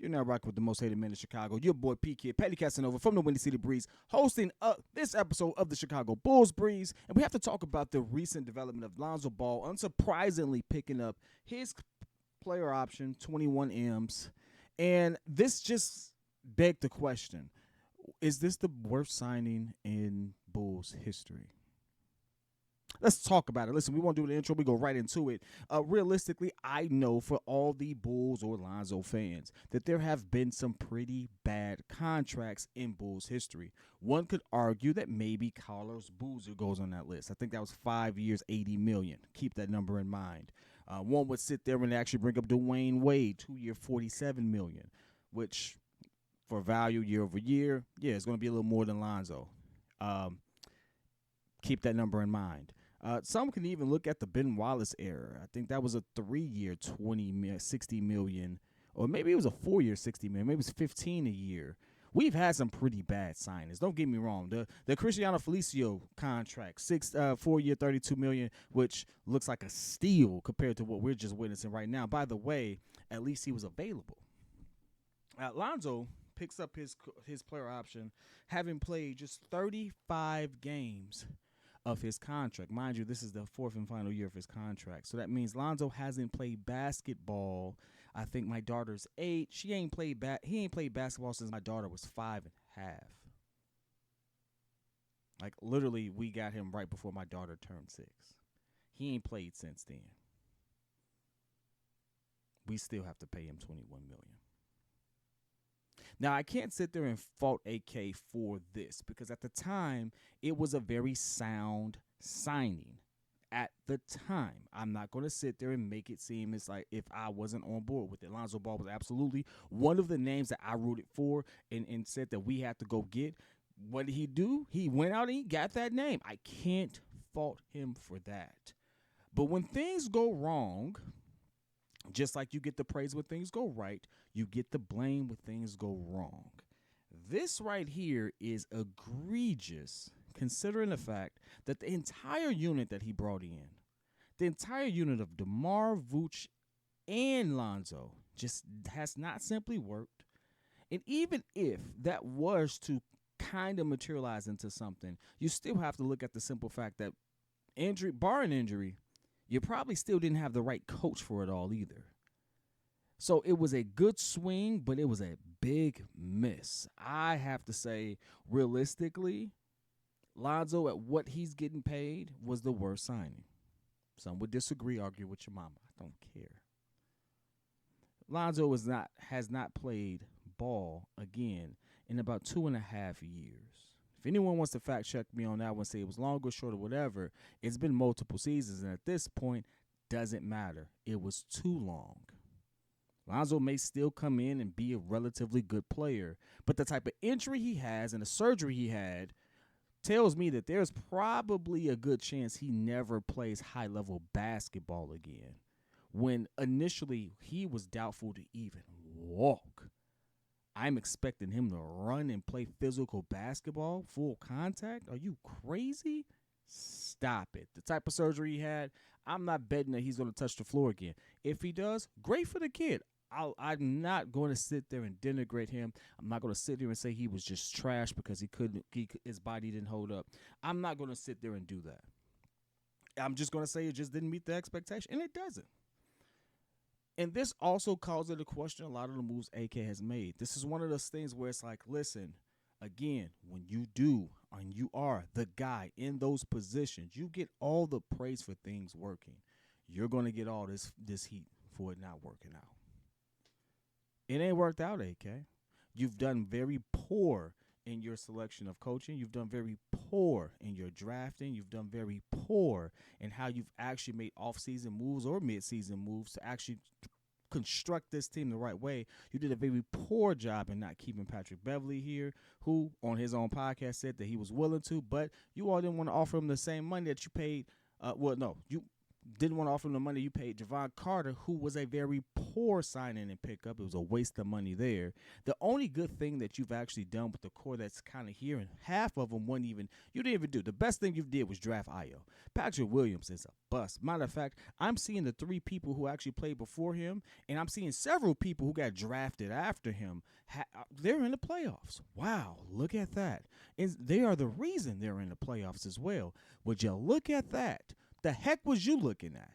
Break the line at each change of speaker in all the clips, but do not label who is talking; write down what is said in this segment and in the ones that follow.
You're now rocking with the most hated man in Chicago. Your boy P Kid, Petty Casanova from the Windy City Breeze, hosting this episode of the Chicago Bulls Breeze. And we have to talk about the recent development of Lonzo Ball, unsurprisingly picking up his player option, 21 M's. And this just begged the question, is this the worst signing in Bulls history? Let's talk about it. Listen, we won't do the intro. We go right into it. Realistically, I know for all the Bulls or Lonzo fans that there have been some pretty bad contracts in Bulls history. One could argue that maybe Carlos Boozer goes on that list. I think that was 5 years, $80 million. Keep that number in mind. One would sit there and actually bring up Dwayne Wade, 2 year, $47 million, which for value year over year, yeah, it's going to be a little more than Lonzo. Keep that number in mind. Some can even look at the Ben Wallace era. I think that was a 3 year, $60 million, or maybe it was a 4 year, $60 million. Maybe it was 15 a year. We've had some pretty bad signings. Don't get me wrong. The Cristiano Felicio contract, 4 year, $32 million, which looks like a steal compared to what we're just witnessing right now. By the way, at least he was available. Lonzo picks up his player option, having played just 35 games of his contract. Mind you, this is the fourth and final year of his contract. So that means Lonzo hasn't played basketball. I think my daughter's 8. He ain't played basketball since my daughter was 5.5. Like, literally, we got him right before my daughter turned 6. He ain't played since then. We still have to pay him $21 million. Now, I can't sit there and fault AK for this because at the time, it was a very sound signing. At the time, I'm not going to sit there and make it seem as like if I wasn't on board with it. Lonzo Ball was absolutely one of the names that I rooted for and said that we had to go get. What did he do? He went out and he got that name. I can't fault him for that. But when things go wrong, just like you get the praise when things go right, you get the blame when things go wrong. This right here is egregious, considering the fact that the entire unit that he brought in, the entire unit of DeMar, Vooch, and Lonzo just has not simply worked. And even if that was to kind of materialize into something, you still have to look at the simple fact that barring injury, you probably still didn't have the right coach for it all either. So it was a good swing, but it was a big miss. I have to say, realistically, Lonzo at what he's getting paid was the worst signing. Some would disagree, argue with your mama. I don't care. Lonzo has not played ball again in about 2.5 years. If anyone wants to fact check me on that one, say it was longer, short, or whatever, it's been multiple seasons, and at this point, doesn't matter. It was too long. Lonzo may still come in and be a relatively good player, but the type of injury he has and the surgery he had tells me that there's probably a good chance he never plays high-level basketball again, when initially he was doubtful to even walk. I'm expecting him to run and play physical basketball, full contact. Are you crazy? Stop it. The type of surgery he had, I'm not betting that he's going to touch the floor again. If he does, great for the kid. I'm not going to sit there and denigrate him. I'm not going to sit there and say he was just trash because his body didn't hold up. I'm not going to sit there and do that. I'm just going to say it just didn't meet the expectation, and it doesn't. And this also calls into question a lot of the moves AK has made. This is one of those things where it's like, listen, again, when you do and you are the guy in those positions, you get all the praise for things working. You're going to get all this heat for it not working out. It ain't worked out, AK. You've done very poor in your selection of coaching. You've done very poor in your drafting. You've done very poor in how you've actually made off-season moves or mid-season moves to actually construct this team the right way. You did a very poor job in not keeping Patrick Beverley here, who on his own podcast said that he was willing to, but you all didn't want to offer him the same money that you paid. didn't want to offer him the money you paid Javon Carter, who was a very poor signing and pickup. It was a waste of money there. The only good thing that you've actually done with the core that's kind of here, and half of them you didn't even do. The best thing you did was draft Io. Patrick Williams is a bust. Matter of fact, I'm seeing the 3 people who actually played before him, and I'm seeing several people who got drafted after him. They're in the playoffs. Wow, look at that. And they are the reason they're in the playoffs as well. Would you look at that? The heck was you looking at?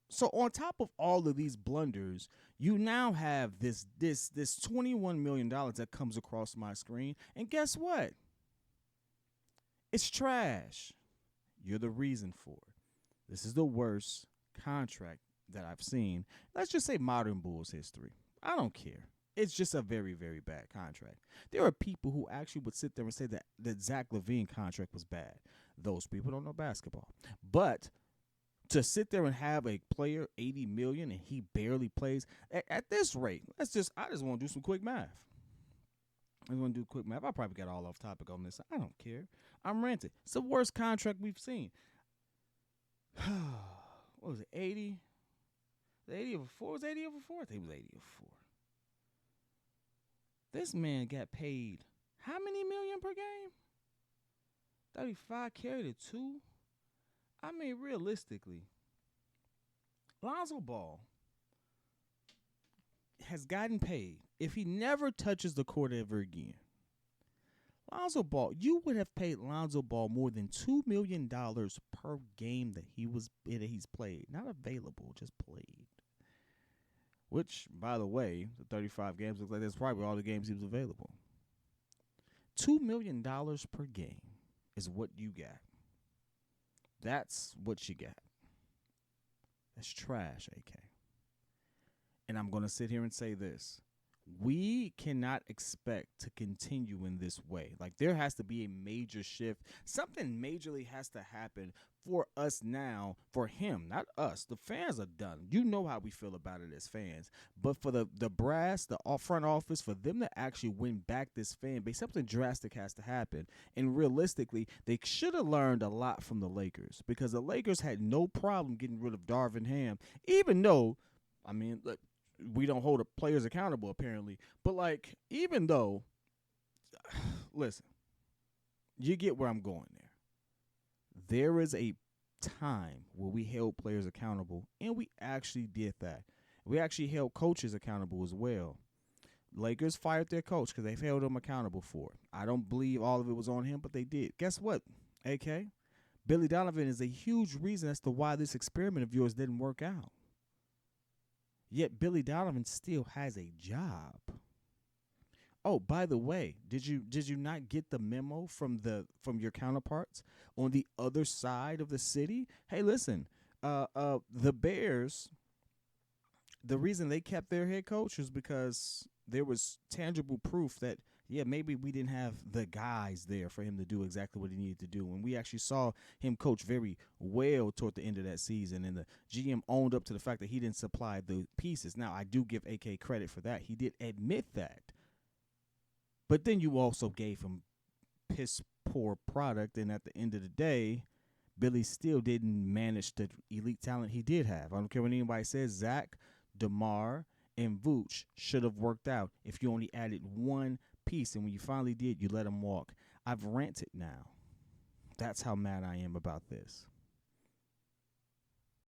So on top of all of these blunders, you now have this $21 million that comes across my screen. And guess what? It's trash. You're the reason for it. This is the worst contract that I've seen. Let's just say modern Bulls history. I don't care. It's just a very, very bad contract. There are people who actually would sit there and say that Zach LaVine contract was bad. Those people don't know basketball. But to sit there and have a player $80 million and he barely plays at this rate, I just want to do some quick math. I want to do quick math. I probably got all off topic on this. I don't care. I'm ranting. It's the worst contract we've seen. What was it? 80? The 80 over 4? Was 80 over 4? I think it was 80 over 4. This man got paid how many million per game? 35 carried to 2. I mean, realistically, Lonzo Ball has gotten paid. If he never touches the court ever again, Lonzo Ball, you would have paid Lonzo Ball more than $2 million per game that he's played. Not available, just played. Which, by the way, the 35 games looks like that's probably all the games he was available. $2 million per game is what you got. That's what you got. That's trash, AK. And I'm going to sit here and say this. We cannot expect to continue in this way. Like, there has to be a major shift. Something majorly has to happen for us now, for him, not us. The fans are done. You know how we feel about it as fans. But for the brass, the front office, for them to actually win back this fan base, something drastic has to happen. And realistically, they should have learned a lot from the Lakers, because the Lakers had no problem getting rid of Darvin Ham, even though, I mean, look, we don't hold the players accountable, apparently. But, like, even though, listen, you get where I'm going there. There is a time where we held players accountable, and we actually did that. We actually held coaches accountable as well. Lakers fired their coach because they held him accountable for it. I don't believe all of it was on him, but they did. Guess what, AK? Billy Donovan is a huge reason as to why this experiment of yours didn't work out. Yet Billy Donovan still has a job. Oh, by the way, did you not get the memo from your counterparts on the other side of the city? Hey, listen, the Bears, the reason they kept their head coach was because there was tangible proof that, yeah, maybe we didn't have the guys there for him to do exactly what he needed to do. And we actually saw him coach very well toward the end of that season. And the GM owned up to the fact that he didn't supply the pieces. Now, I do give AK credit for that. He did admit that. But then you also gave him piss poor product. And at the end of the day, Billy still didn't manage the elite talent he did have. I don't care what anybody says. Zach, DeMar, and Vooch should have worked out if you only added one piece, and when you finally did, you let him walk. I've ranted now. That's how mad I am about this.